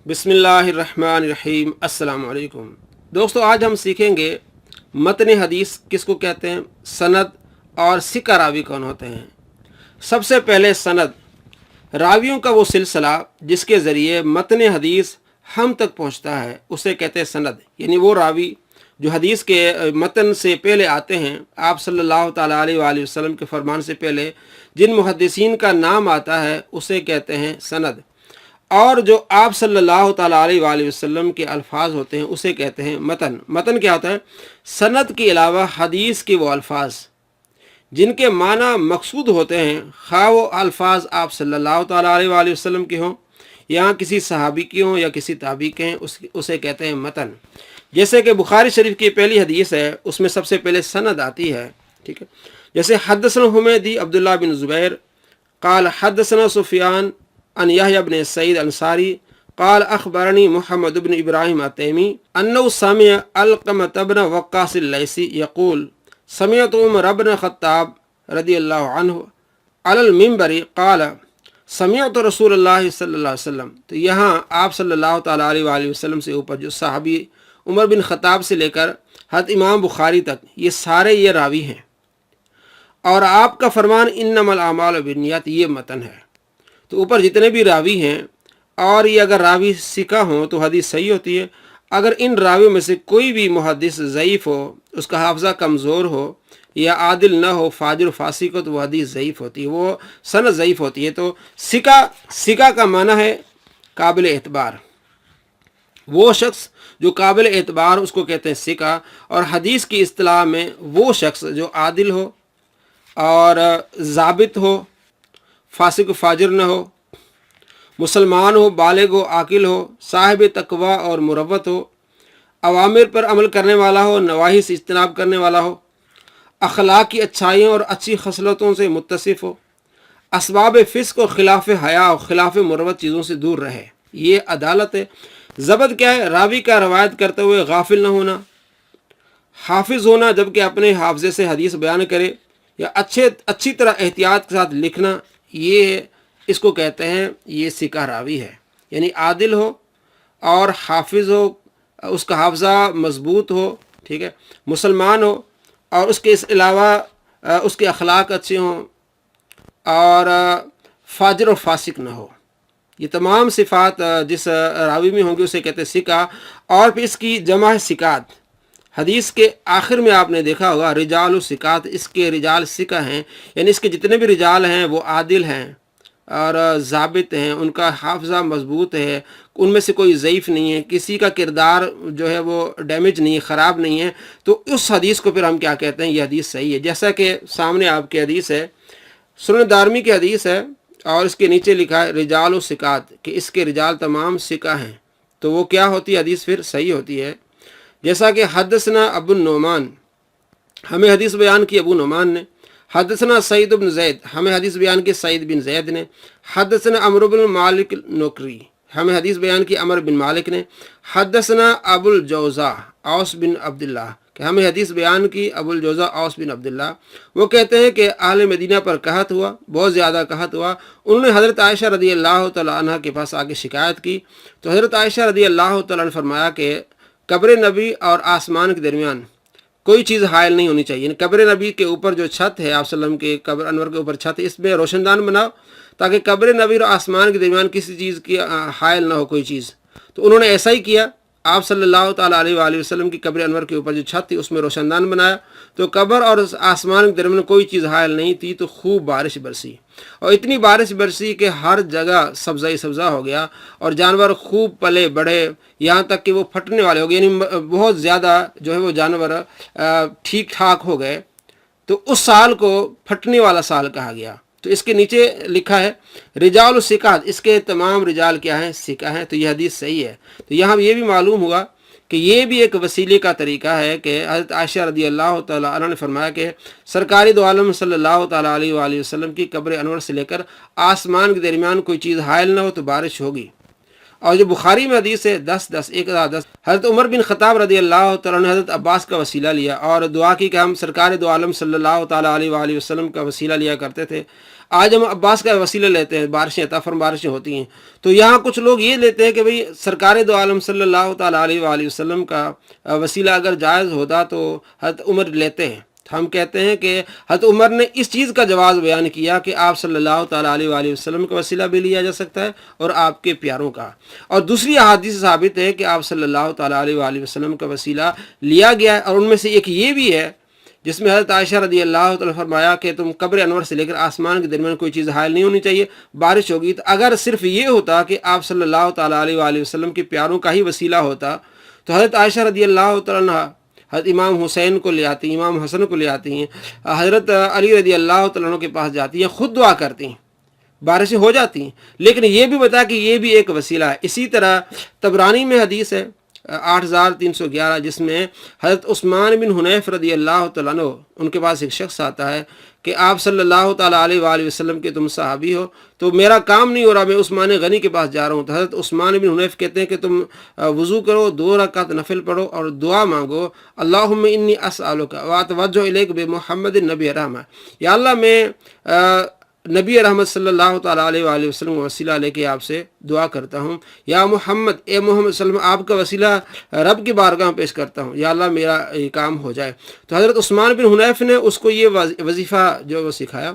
बिस्मिल्लाहिर्रहमानिर्रहीम। अस्सलाम वालेकुम दोस्तों, आज हम सीखेंगे मतन हदीस किसको कहते हैं, सनद और सिका रावी कौन होते हैं। सबसे पहले सनद, रावियों का वो सिलसिला जिसके ज़रिए मतन हदीस हम तक पहुंचता है उसे कहते हैं सनद। यानी वो रावी जो हदीस के मतन से पहले आते हैं, आप सल्लल्लाहु ताला अलैहि वसल्लम के फरमान से पहले जिन मुहद्दिसीन का नाम आता है उसे कहते हैं सनद। और जो आप सल्लल्लाहु ताला अलैहि वसल्लम के अल्फाज होते हैं उसे कहते हैं मतन। मतन क्या होता है? सनद के अलावा हदीस के वो अल्फाज जिनके माना मकसूद होते हैं, खा वो अल्फाज आप सल्लल्लाहु ताला अलैहि वसल्लम के हों या किसी सहाबी के हों या किसी ताबी के हैं, उसे कहते हैं मतन। जैसे कि बुखारी शरीफ की पहली हदीस है, उसमें सबसे पहले सनद आती है। ठीक है, जैसे हदसना हुमैदी अब्दुल्लाह बिन ज़ुबैर क़ाल हदसना सुफ़ियान अन यहया इब्न सईद अंसारी क़ाल अख़बरनी मुहम्मद इब्न इब्राहिम अतैमी अन्नहु समिअ अलक़मत इब्न वक़्क़ास अल-लैसी यक़ूल समिअतु उमर इब्न ख़त्ताब रज़ियल्लाहु अन्हु अलल मिंबरी क़ाल समिअतु रसूलुल्लाह सल्लल्लाहु अलैहि वसल्लम। तो यहाँ आप सल्लल्लाहु ताला अलैहि वसल्लम से ऊपर जो सहाबी उमर बिन ख़त्ताब से लेकर हज़रत इमाम बुखारी तक ये सारे ये रावी हैं। और आपका फरमान इन्नमल आमालु बिन्नियात, ये मतन है। तो ऊपर जितने भी रावी हैं, और ये अगर रावी सिका हों तो हदीस सही होती है। अगर इन रावियों में से कोई भी मुहद्दिस ज़ईफ़ हो, उसका हाफ़ज़ा कमज़ोर हो या आदिल न हो, फाजिर फासिक हो, तो वह हदीस ज़ईफ़ होती है, वो सनद ज़ईफ़ होती है। तो सिका का माना है काबिल एतबार। वो शख्स जो काबिल एतबार उसको कहते हैं सिका। और हदीस की इस्तिलाह में वो शख्स जो आदिल हो और ज़ाबित हो, फासिक फाजिर न हो, मुसलमान हो, बालिग हो, आकिल हो, साहिब तकवा और मुरव्वत हो, अवामिर पर अमल करने वाला हो, नवाही से इज्तनाब करने वाला हो, अखलाक की अच्छाइयों और अच्छी खसलतों से मुत्तसिफ हो, असबाब फ़िस्क और खिलाफ हया और खिलाफ मुरव्वत चीज़ों से दूर रहे। ये अदालत है। ज़बत क्या है? रावी का रवायत करते हुए गाफिल न होना, हाफिज़ होना, जबकि अपने हाफजे से हदीस बयान करे, या अच्छी तरह एहतियात के साथ लिखना, ये इसको कहते हैं ये सिका रावी है। यानी आदिल हो और हाफिज़ हो, उसका हाफज़ा मजबूत हो, ठीक है, मुसलमान हो, और उसके इस अलावा उसके अखलाक अच्छे हों, और फाजिर और फासिक न हो। ये तमाम सिफ़ात जिस रावी में होंगी उसे कहते हैं सिका। और फिर इसकी जमा है सिकात। हदीस के आखिर में आपने देखा होगा रिजाल सिकात, इसके रिजाल सिका हैं। यानी इसके जितने भी रिजाल हैं वो आदिल हैं और ज़ाबित हैं, उनका हाफ़ज़ा मजबूत है, उनमें से कोई ज़ईफ़ नहीं है, किसी का किरदार जो है वो डैमेज नहीं है, ख़राब नहीं है। तो उस हदीस को फिर हम क्या कहते हैं? ये हदीस सही है। जैसा कि सामने आपके हदीस है, सुनन दारमी की हदीस है, और इसके नीचे लिखा है रिजाल सिकात, कि इसके रिजाल तमाम सिका हैं। तो वो क्या होती है? हदीस फिर सही होती है। जैसा कि हदसना अबू नोमान, हमें हदीस बयान की अबू नोमान ने। हदसना सईद बिन ज़ैद, हमें हदीस बयान की सईद बिन ज़ैद ने। हदसना अमर बिन मालिक नौकरी, हमें हदीस बयान की अमर बिन मालिक ने। हदसना अबुल जौज़ा औस बिन अब्दुल्लाह, कि हमें हदीस बयान की अबुल जौज़ा औस बिन अब्दुल्लाह। वो कहते हैं कि अहले मदीना पर कहत हुआ, बहुत ज़्यादा कहत हुआ। उन्होंने हज़रत आयशा रज़ी अल्लाह तआला अन्हा के पास आके शिकायत की। तो हज़रत आयशा रज़ी अल्लाह तआला ने फरमाया कि कब्र नबी और आसमान के दरमियान कोई चीज़ हायल नहीं होनी चाहिए। कब्र नबी के ऊपर जो छत है, आप सल्लम के कब्र अनवर के ऊपर छत है, इसमें रोशनदान बनाओ ताकि कब्र नबी और आसमान के दरमियान किसी चीज़ की हायल ना हो कोई चीज़। तो उन्होंने ऐसा ही किया। आप सल्लल्लाहु ताला अलैहि वसल्लम की कब्र अनवर के ऊपर जो छत थी उसमें रोशनदान बनाया, तो कब्र और आसमान के दरमियान कोई चीज़ हायल नहीं थी। तो खूब बारिश बरसी, और इतनी बारिश बरसी कि हर जगह सब्ज़ा ही सब्ज़ा हो गया, और जानवर खूब पले बढ़े, यहाँ तक कि वो फटने वाले हो गए। यानी बहुत ज़्यादा जो है वो जानवर ठीक ठाक हो गए। तो उस साल को फटने वाला साल कहा गया। तो इसके नीचे लिखा है रिजाल सिकात, इसके तमाम रिजाल क्या हैं? सिका हैं। तो यह हदीस सही है। तो यहाँ ये भी मालूम हुआ कि ये भी एक वसीले का तरीका है कि हज़रत आयशा रज़ी अल्लाह तआला अन्हा ने फरमाया कि सरकारी दो आलम सल्लल्लाहु ताला अलैहि वसल्लम की कब्र अनवर से लेकर आसमान के दरमियान कोई चीज़ हायल ना हो तो बारिश होगी। और जो बुखारी में हदीस है 10-10 1010, हज़रत उमर बिन ख़त्ताब रज़ी अल्लाह तआला ने हज़रत अब्बास का वसीला लिया और दुआ की कि हम सरकार दो आलम सल्लल्लाहु ताला अलैहि वसल्लम का वसीला लिया करते थे। آج ہم عباس کا وسیلہ لیتے ہیں، بارشیں عطا فرما بارشیں ہوتی ہیں، تو یہاں کچھ لوگ یہ لیتے ہیں کہ بھئی سرکار دو عالم صلی اللہ تعالیٰ علیہ وآلہ وسلم کا وسیلہ اگر جائز ہوتا تو حضرت عمر لیتے ہیں۔ ہم کہتے ہیں کہ حضرت عمر نے اس چیز کا جواز بیان کیا کہ آپ صلی اللہ تعالیٰ علیہ وآلہ وسلم کا وسیلہ بھی لیا جا سکتا ہے اور آپ کے پیاروں کا، اور دوسری احادیث ثابت ہے کہ آپ صلی اللہ تعالیٰ علیہ وآلہ وسلم کا وسیلہ لیا گیا ہے، اور ان میں سے ایک یہ بھی ہے جس میں حضرت عائشہ رضی اللہ تعالیٰ فرمایا کہ تم قبر انور سے لے کر آسمان کے درمیان کوئی چیز حائل نہیں ہونی چاہیے، بارش ہوگی۔ تو اگر صرف یہ ہوتا کہ آپ صلی اللہ تعالیٰ علیہ وآلہ وسلم کے پیاروں کا ہی وسیلہ ہوتا تو حضرت عائشہ رضی اللہ تعالیٰ عنہ حضرت امام حسین کو لے آتی ہیں، امام حسن کو لے آتی ہیں، حضرت علی رضی اللہ تعالیٰ عنہ کے پاس جاتی ہیں، خود دعا کرتی ہیں، بارشیں ہو جاتی ہیں۔ لیکن یہ بھی بتا کہ یہ بھی ایک وسیلہ ہے۔ اسی طرح طبرانی میں حدیث ہے 8311 جس میں حضرت عثمان بن حنیف رضی اللہ تعالیٰ عنہ، ان کے پاس ایک شخص آتا ہے کہ آپ صلی اللہ تعالیٰ علیہ وآلہ وسلم کے تم صحابی ہو، تو میرا کام نہیں ہو رہا، میں عثمان غنی کے پاس جا رہا ہوں۔ تو حضرت عثمان بن حنیف کہتے ہیں کہ تم وضو کرو، 2 رکعت نفل پڑھو اور دعا مانگو، اللہم انی اسألک واتوجہ الیک بمحمد نبی رحمہ، یا اللہ میں نبی رحمت صلی اللہ تعالیٰ علیہ وآلہ وسلم کا وسیلہ لے کے آپ سے دعا کرتا ہوں، یا محمد، اے محمد صلی اللہ علیہ وسلم آپ کا وسیلہ رب کی بارگاہ میں پیش کرتا ہوں، یا اللہ میرا یہ کام ہو جائے۔ تو حضرت عثمان بن حنیف نے اس کو یہ وظیفہ جو وہ سکھایا،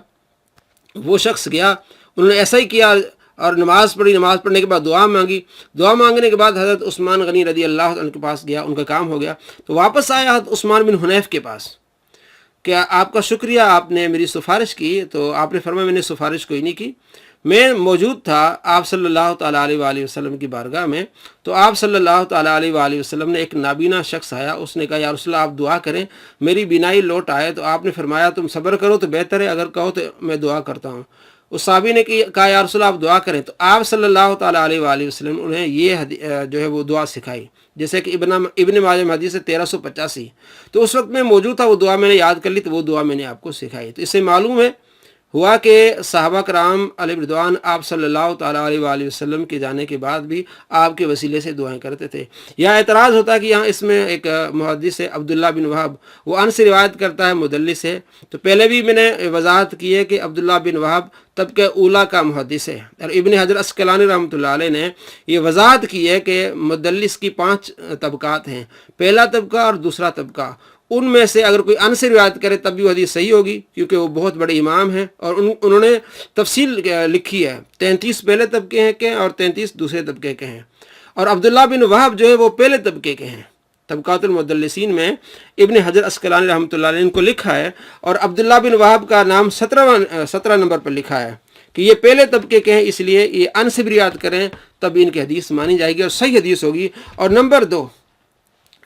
وہ شخص گیا، انہوں نے ایسا ہی کیا اور نماز پڑھی، نماز پڑھنے کے بعد دعا مانگی، دعا مانگنے کے بعد حضرت عثمان غنی رضی اللہ عنہ کے پاس گیا، ان کا کام ہو گیا۔ تو واپس آیا حضرت عثمان بن حنیف کے پاس کہ آپ کا شکریہ، آپ نے میری سفارش کی۔ تو آپ نے فرمایا میں نے سفارش کوئی نہیں کی، میں موجود تھا آپ صلی اللہ تعالیٰ علیہ وآلہ وسلم کی بارگاہ میں، تو آپ صلی اللہ تعالیٰ علیہ وآلہ وسلم نے، ایک نابینا شخص آیا، اس نے کہا یا رسول اللہ آپ دعا کریں، میری بینائی لوٹ آئے۔ تو آپ نے فرمایا تم صبر کرو تو بہتر ہے، اگر کہو تو میں دعا کرتا ہوں۔ اس صحابی نے کہا یا رسول اللہ آپ دعا کریں، تو آپ صلی اللہ تعالیٰ علیہ وآلہ وسلم نے انہیں یہ جو ہے وہ دعا سکھائی، جیسے کہ ابن ماجہ میں حدیث ہے 1385۔ تو اس وقت میں موجود تھا، وہ دعا میں نے یاد کر لی، تو وہ دعا میں نے آپ کو سکھائی۔ تو اس سے معلوم ہے ہوا کہ صحابہ کرام علیہ رضوان آپ صلی اللہ تعالیٰ علیہ وآلہ وسلم کے جانے کے بعد بھی آپ کے وسیلے سے دعائیں کرتے تھے۔ یہاں اعتراض ہوتا ہے کہ یہاں اس میں ایک محدث ہے عبداللہ بن وہب، وہ ان سے روایت کرتا ہے، مدلس ہے۔ تو پہلے بھی میں نے وضاحت کی ہے کہ عبداللہ بن وہب طبقہ اولیٰ کا محدث ہے، اور ابن حجر عسقلانی رحمۃ اللہ علیہ نے یہ وضاحت کی ہے کہ مدلس کی 5 طبقات ہیں، پہلا طبقہ اور دوسرا طبقہ، ان میں سے اگر کوئی ان سے روایت کرے تب بھی وہ حدیث صحیح ہوگی، کیونکہ وہ بہت بڑے امام ہیں، اور انہوں نے تفصیل لکھی ہے، 33 پہلے طبقے کے اور 33 دوسرے طبقے کے ہیں۔ اور عبداللہ بن وہب جو ہے وہ پہلے طبقے کے ہیں، طبقات المدلسین میں ابن حجر عسقلانی رحمۃ اللہ علیہ نے ان کو لکھا ہے، اور عبداللہ بن وہب کا نام 17 نمبر پر لکھا ہے کہ یہ پہلے طبقے کے ہیں، اس لیے یہ ان سے بھی روایت کریں تب ان کی حدیث مانی جائے گی اور صحیح حدیث ہوگی۔ اور نمبر 2،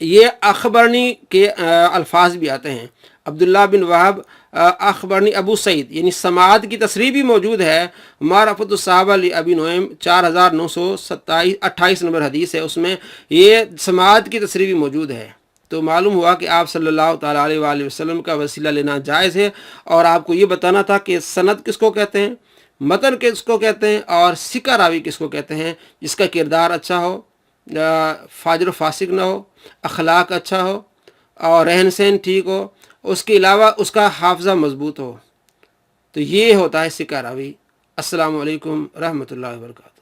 یہ اخبرنی کے الفاظ بھی آتے ہیں، عبداللہ بن وہب اخبرنی ابو سعید، یعنی سماعت کی تصریح بھی موجود ہے، معرفت الصحابہ لابی نعیم 4928 نمبر حدیث ہے، اس میں یہ سماعت کی تصریح بھی موجود ہے۔ تو معلوم ہوا کہ آپ صلی اللہ تعالیٰ علیہ وآلہ وسلم کا وسیلہ لینا جائز ہے، اور آپ کو یہ بتانا تھا کہ سند کس کو کہتے ہیں، متن کس کو کہتے ہیں، اور ثقہ راوی کس کو کہتے ہیں، جس کا کردار اچھا ہو، فاجر و فاسق نہ ہو، اخلاق اچھا ہو اور رہن سہن ٹھیک ہو، اس کے علاوہ اس کا حافظہ مضبوط ہو، تو یہ ہوتا ہے ثقہ راوی۔ السلام علیکم رحمۃ اللہ وبرکاتہ۔